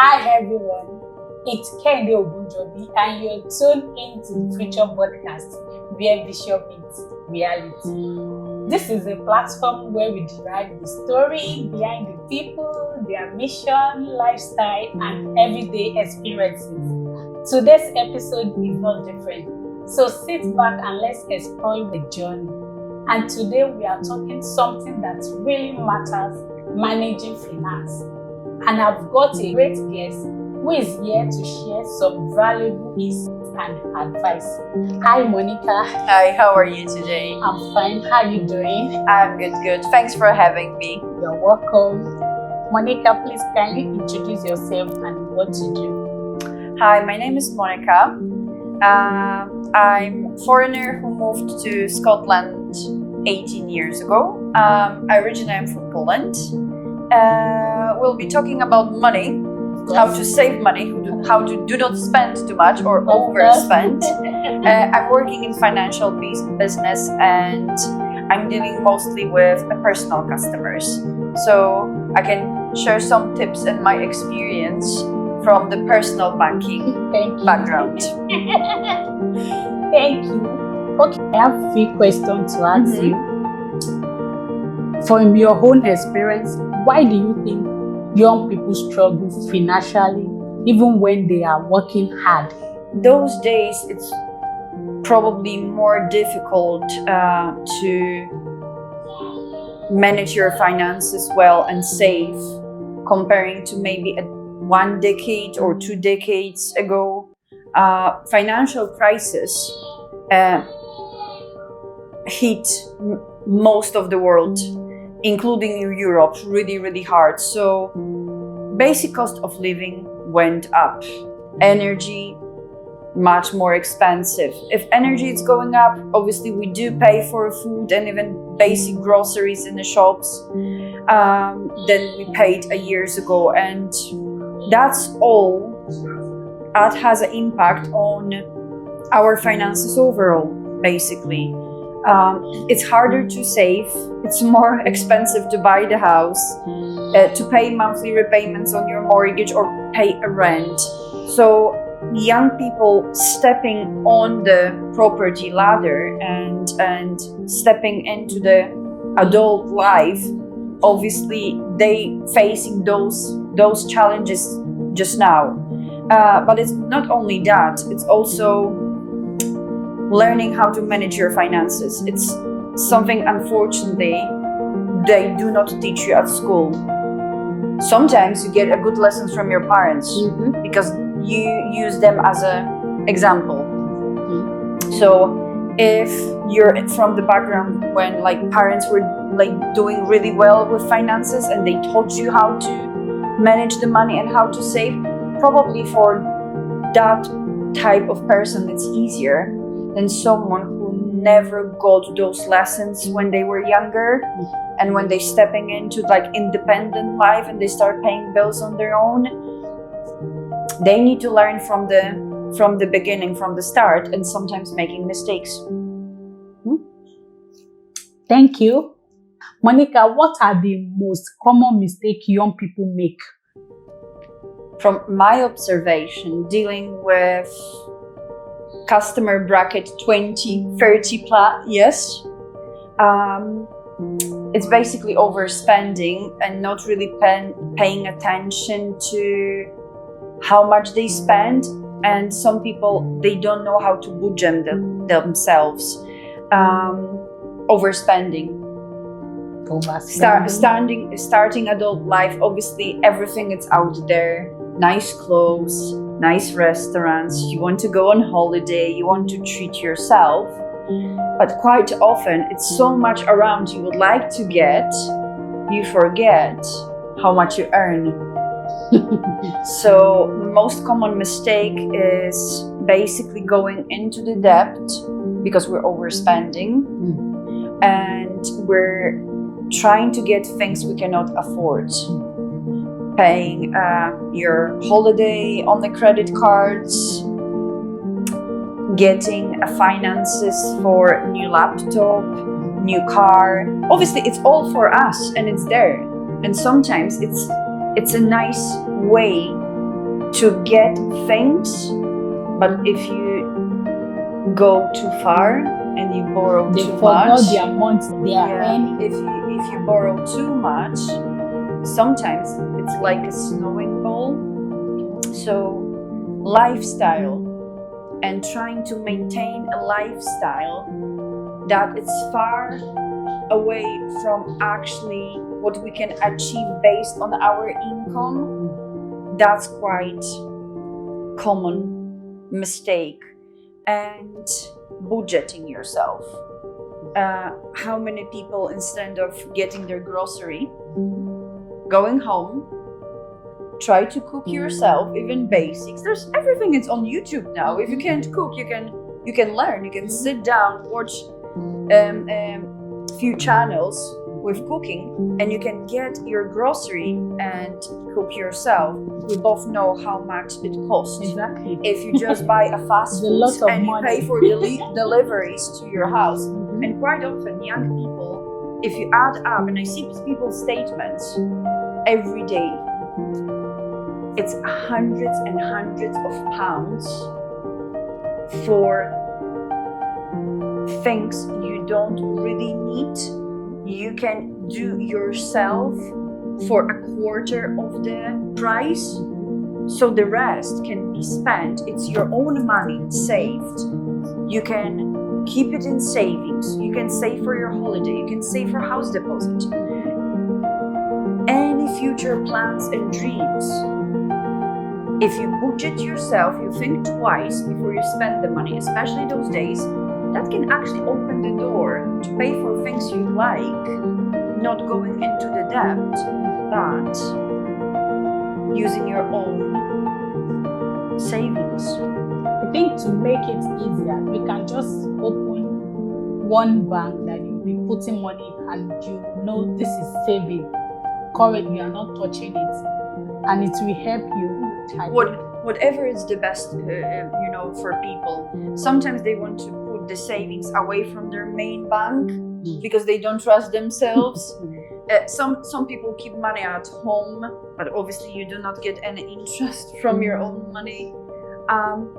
Hi everyone, it's Kende Ogunjobi and you're tuned into the Future Podcast where vision meets reality. This is a platform where we derive the story behind the people, their mission, lifestyle, and everyday experiences. Today's episode is not different, so sit back and let's explore the journey. And today we are talking something that really matters, managing finance. And I've got a great guest who is here to share some valuable insights and advice. Hi, Monica. Hi, how are you today? I'm fine. How are you doing? I'm good. Thanks for having me. You're welcome. Monica, please kindly introduce yourself and what you do. Hi, my name is Monica. I'm a foreigner who moved to Scotland 18 years ago. Originally, I'm from Poland. We'll be talking about money, how to save money, how to do not spend too much or overspend. I'm working in financial business and I'm dealing mostly with personal customers. So I can share some tips and my experience from the personal banking background. Thank you. Okay, I have a few questions to ask you. From your own experience, why do you think young people struggle financially even when they are working hard? Those days, it's probably more difficult to manage your finances well and save comparing to maybe 1 decade or 2 decades ago. Financial crisis hit most of the world, including Europe, really hard. So basic cost of living went up. Energy, much more expensive. If energy is going up, obviously we do pay for food and even basic groceries in the shops than we paid years ago. And that's all that has an impact on our finances overall, basically. It's harder to save, it's more expensive to buy the house, to pay monthly repayments on your mortgage or pay a rent. So young people stepping on the property ladder and stepping into the adult life, obviously they facing those challenges just now. But it's not only that, it's also learning how to manage your finances. It's something, unfortunately, they do not teach you at school. Sometimes you get a good lessons from your parents because you use them as an example. So if you're from the background when parents were doing really well with finances and they taught you how to manage the money and how to save, probably for that type of person it's easier than someone who never got those lessons when they were younger and when they stepping into independent life and they start paying bills on their own. They need to learn from the beginning, from the start, and sometimes making mistakes. Thank you. Monica, what are the most common mistakes young people make? From my observation, dealing with customer bracket 20, 30 plus, yes. It's basically overspending and not really paying attention to how much they spend. And some people, they don't know how to budget themselves. Overspending. Starting adult life, obviously everything is out there. Nice clothes, nice restaurants, you want to go on holiday, you want to treat yourself. But quite often, it's so much around you would like to get, you forget how much you earn. So the most common mistake is basically going into the debt because we're overspending and we're trying to get things we cannot afford. Paying your holiday on the credit cards, getting finances for a new laptop, new car. Obviously, it's all for us and it's there. And sometimes it's a nice way to get things, but if you go too far and you borrow They too forgot much, their months they are earning. if you borrow too much, sometimes it's like a snowing ball. So lifestyle and trying to maintain a lifestyle that is far away from actually what we can achieve based on our income, that's quite common mistake. And budgeting yourself. How many people, instead of getting their grocery, going home, try to cook yourself, even basics. There's everything is on YouTube now. If you can't cook, you can learn. You can sit down, watch few channels with cooking, and you can get your grocery and cook yourself. We both know how much it costs. Exactly. If you just buy a fast It's a food lot of and you money. pay for deliveries to your house, and quite often young people, if you add up, and I see people's statements every day, it's hundreds and hundreds of pounds for things you don't really need. You can do yourself for a quarter of the price, so the rest can be spent. It's your own money saved. You can keep it in savings. You can save for your holiday. You can save for house deposit. Any future plans and dreams. If you budget yourself, you think twice before you spend the money, especially those days, that can actually open the door to pay for things you like, not going into the debt, but using your own savings. I think to make it easier, you can just open one bank that you'll be putting money and you know this is saving. Currently, you are not touching it, and it will help you. Whatever is the best, for people. Sometimes they want to put the savings away from their main bank because they don't trust themselves. Some people keep money at home, but obviously you do not get any interest from your own money.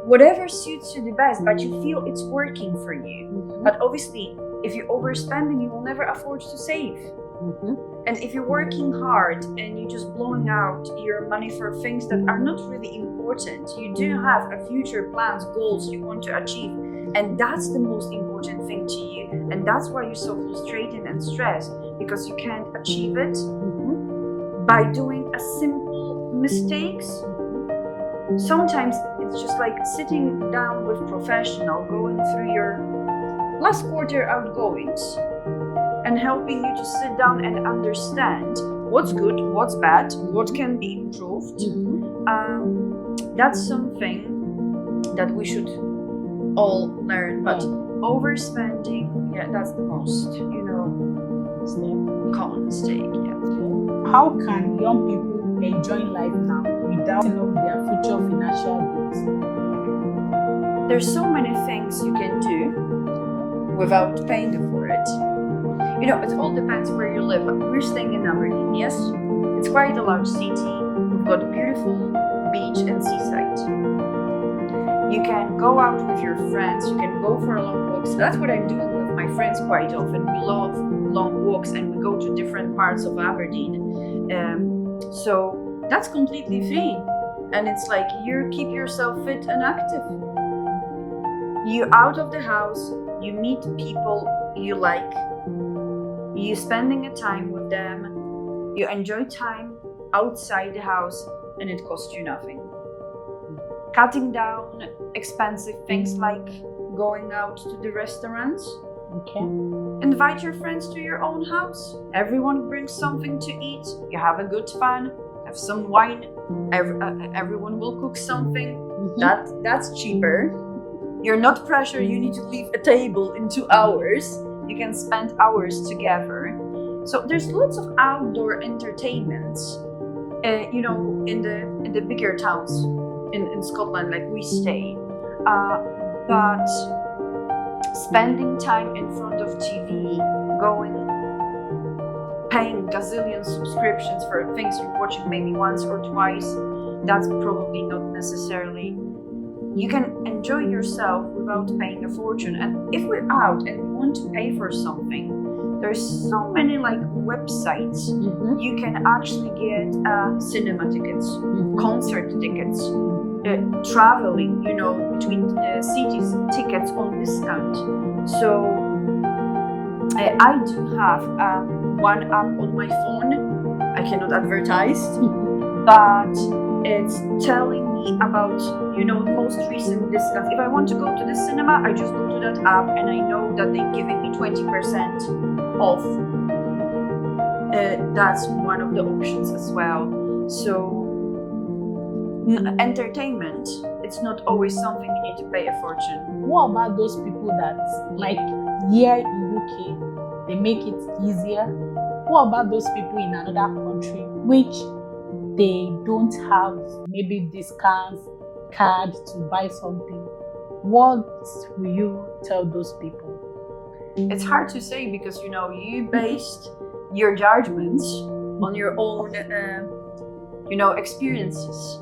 Whatever suits you the best, but you feel it's working for you. But obviously, if you overspend, then you will never afford to save. And if you're working hard and you're just blowing out your money for things that are not really important, you do have a future plans, goals you want to achieve, and that's the most important thing to you. And that's why you're so frustrated and stressed, because you can't achieve it by doing a simple mistakes. Sometimes it's just like sitting down with professional, going through your last quarter outgoings and helping you to sit down and understand what's good, what's bad, what can be improved. That's something that we should all learn. But overspending, that's the most, common mistake. How can young people enjoy life now without their future financial goals? There's so many things you can do without paying for it. It all depends where you live. We're staying in Aberdeen, yes? It's quite a large city. We've got a beautiful beach and seaside. You can go out with your friends. You can go for long walks. That's what I'm doing with my friends quite often. We love long walks and we go to different parts of Aberdeen. So that's completely free. And it's like you keep yourself fit and active. You're out of the house. You meet people you like. You spending a time with them, you enjoy time outside the house, and it costs you nothing. Cutting down expensive things like going out to the restaurants. Invite your friends to your own house. Everyone brings something to eat. You have a good fun. Have some wine. Everyone will cook something. That's cheaper. You're not pressured. You need to leave a table in 2 hours. You can spend hours together. So there's lots of outdoor entertainments, in the bigger towns in Scotland, like we stay. But spending time in front of TV, paying gazillion subscriptions for things you're watching maybe once or twice, that's probably not necessarily. You can enjoy yourself without paying a fortune. And if we're out and we want to pay for something, there's so many like websites. You can actually get cinema tickets, concert tickets, traveling, between cities, tickets on discount. So I do have one app on my phone. I cannot advertise, but it's telling me about, most recent discounts. If I want to go to the cinema, I just go to that app and I know that they're giving me 20% off. That's one of the options as well. So entertainment, it's not always something you need to pay a fortune. What about those people that, like here in UK, they make it easier? What about those people in another country which they don't have maybe discounts card to buy something? What will you tell those people? It's hard to say because you based your judgments on your own experiences.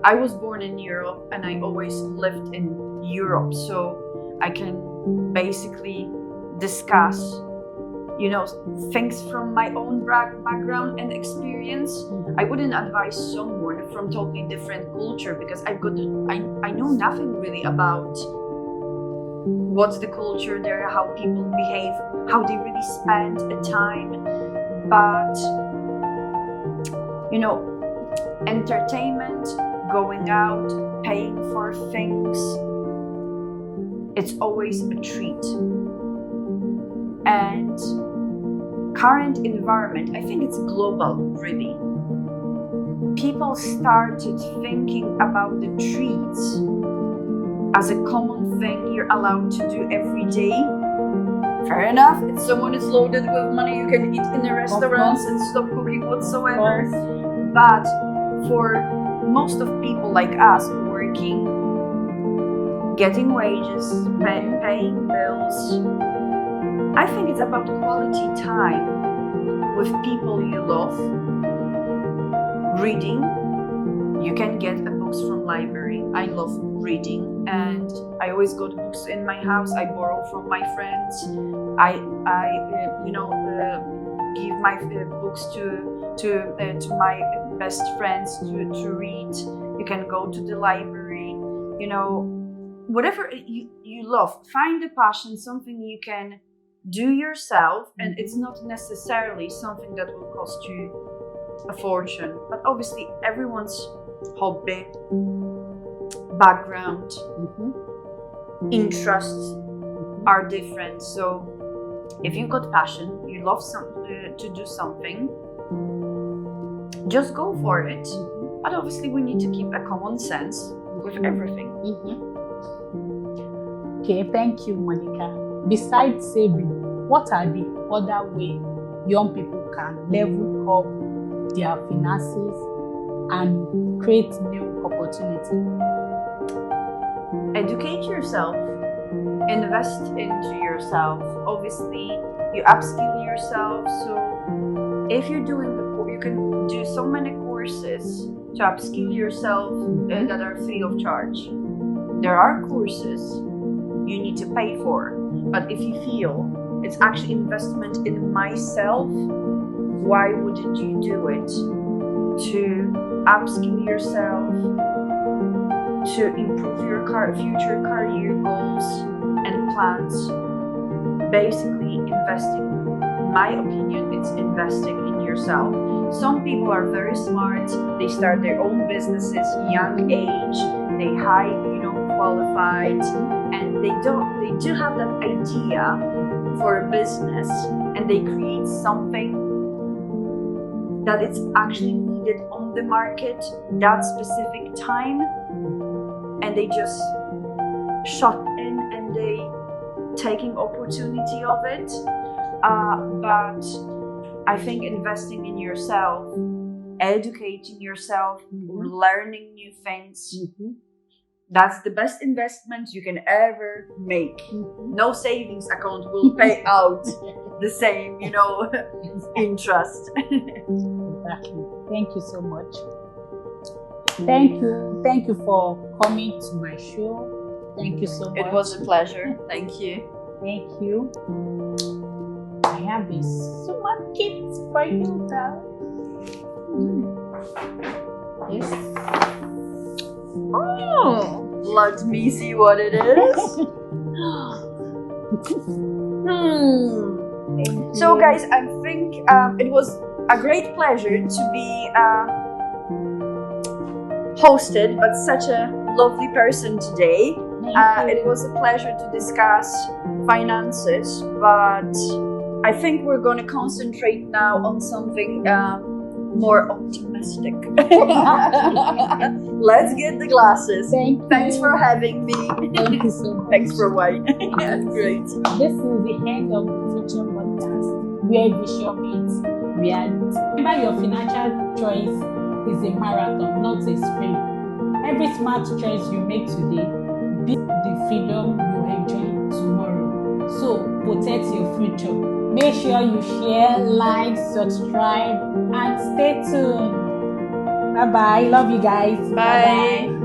I was born in Europe and I always lived in Europe, so I can basically discuss things from my own background and experience. I wouldn't advise someone from totally different culture because I know nothing really about what's the culture there, how people behave, how they really spend the time. But entertainment, going out, paying for things, it's always a treat. And current environment, I think it's global, really. People started thinking about the treats as a common thing you're allowed to do every day. Fair enough, if someone is loaded with money, you can eat in the restaurants and stop cooking whatsoever. But for most of people like us, working, getting wages, paying bills, I think it's about quality time with people you love. Reading, you can get books from library. I love reading and I always got books in my house. I borrow from my friends. I give my books to my best friends to read. You can go to the library, whatever you love. Find a passion, something you can do yourself, and it's not necessarily something that will cost you a fortune. But obviously everyone's hobby, background, interests are different. So if you've got passion, you love to do something, just go for it. But obviously we need to keep a common sense with everything. Okay, thank you, Monica. Besides saving, what are the other ways young people can level up their finances and create new opportunity? Educate yourself, invest into yourself. Obviously, you upskill yourself. So if you're you can do so many courses to upskill yourself that are free of charge. There are courses you need to pay for, but if you feel it's actually investment in myself, why wouldn't you do it? To upskill yourself, to improve your future career goals and plans. Basically, investing, in my opinion, it's investing in yourself. Some people are very smart, they start their own businesses young age, they highly qualified, and they do have that idea for a business, and they create something that it's actually needed on the market that specific time, and they just shot in and they taking opportunity of it. But I think investing in yourself, educating yourself, learning new things, that's the best investment you can ever make. No savings account will pay out the same, interest. Exactly. Thank you so much. Thank you. Thank you for coming to my show. Thank you so much. It was a pleasure. Thank you. Thank you. I have a super gift for you now. Yes. Oh, let me see what it is. So, guys, I think it was a great pleasure to be hosted by such a lovely person today. It was a pleasure to discuss finances, but I think we're going to concentrate now on something more optimistic. Let's get the glasses. Thanks for having me. Thank you so much. Thanks for wine. Great. This is the end of the Future Podcast, where vision meets reality. Remember, your financial choice is a marathon, not a sprint. Every smart choice you make today builds the freedom you enjoy tomorrow. So protect your future. Make sure you share, like, subscribe, and stay tuned. Bye bye. Love you guys. Bye.